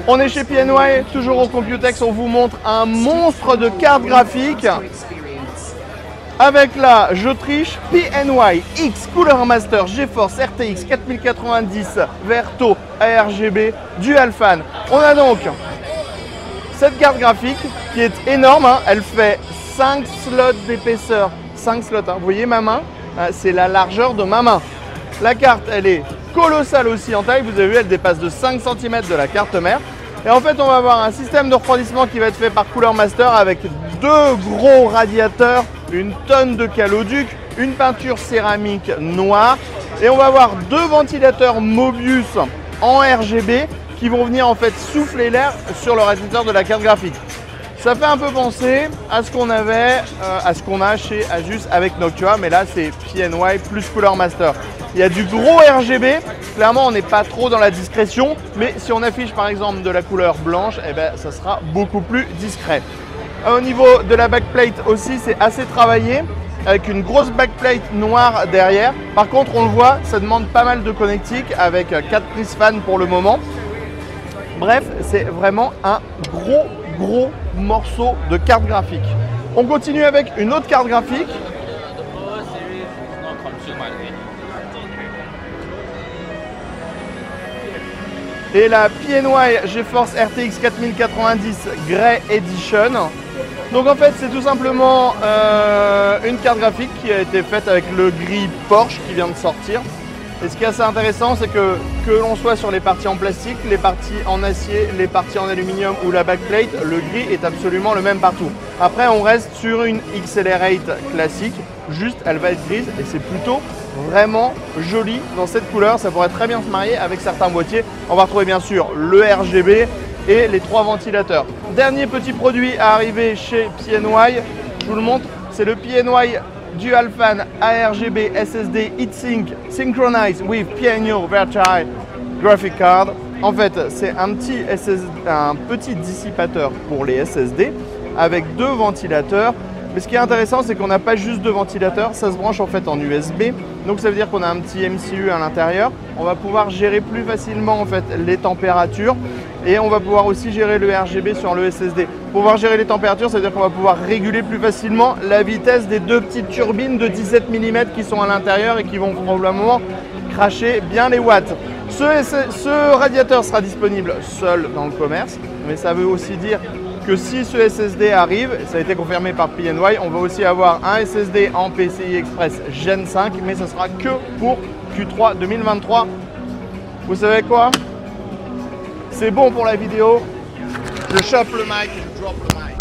On est chez PNY, toujours au Computex, on vous montre un monstre de carte graphique avec la, je triche, PNY X Cooler Master GeForce RTX 4090 Verto ARGB Dual Fan. On a donc cette carte graphique qui est énorme, hein. Elle fait 5 slots d'épaisseur, 5 slots, hein. Vous voyez ma main, c'est la largeur de ma main. La carte, elle est colossale aussi en taille, vous avez vu, elle dépasse de 5 cm de la carte mère. Et en fait, on va avoir un système de refroidissement qui va être fait par Cooler Master avec 2 gros radiateurs, une tonne de caloduc, une peinture céramique noire. Et on va avoir 2 ventilateurs Mobius en RGB qui vont venir en fait souffler l'air sur le radiateur de la carte graphique. Ça fait un peu penser à ce qu'on avait, à ce qu'on a chez Asus avec Noctua, mais là c'est PNY plus Cooler Master. Il y a du gros RGB, clairement on n'est pas trop dans la discrétion, mais si on affiche par exemple de la couleur blanche, eh ben, ça sera beaucoup plus discret. Au niveau de la backplate aussi, c'est assez travaillé, avec une grosse backplate noire derrière. Par contre, on le voit, ça demande pas mal de connectiques avec 4 prises fan pour le moment. Bref, c'est vraiment un gros morceau de carte graphique. On continue avec une autre carte graphique. Et la PNY GeForce RTX 4090 Grey Edition. Donc en fait, c'est tout simplement une carte graphique qui a été faite avec le gris Porsche qui vient de sortir. Et ce qui est assez intéressant, c'est que l'on soit sur les parties en plastique, les parties en acier, les parties en aluminium ou la backplate, le gris est absolument le même partout. Après, on reste sur une Accelerate classique, juste elle va être grise et c'est plutôt vraiment joli dans cette couleur. Ça pourrait très bien se marier avec certains boîtiers. On va retrouver bien sûr le RGB et les 3 ventilateurs. Dernier petit produit à arriver chez PNY, je vous le montre, c'est le PNY Dual Fan ARGB SSD Heatsink Synchronized with PNY Virtual Graphic Card. En fait, c'est un petit dissipateur pour les SSD avec 2 ventilateurs. Mais ce qui est intéressant, c'est qu'on n'a pas juste 2 ventilateurs, ça se branche en fait en USB. Donc ça veut dire qu'on a un petit MCU à l'intérieur. On va pouvoir gérer plus facilement en fait les températures et on va pouvoir aussi gérer le RGB sur le SSD. Pour pouvoir gérer les températures, ça veut dire qu'on va pouvoir réguler plus facilement la vitesse des 2 petites turbines de 17 mm qui sont à l'intérieur et qui vont probablement cracher bien les watts. Ce radiateur sera disponible seul dans le commerce, mais ça veut aussi dire que si ce SSD arrive, ça a été confirmé par PNY, on va aussi avoir un SSD en PCI Express Gen 5, mais ce sera que pour Q3 2023. Vous savez quoi? C'est bon pour la vidéo. Je chope le mic, je drop le mic.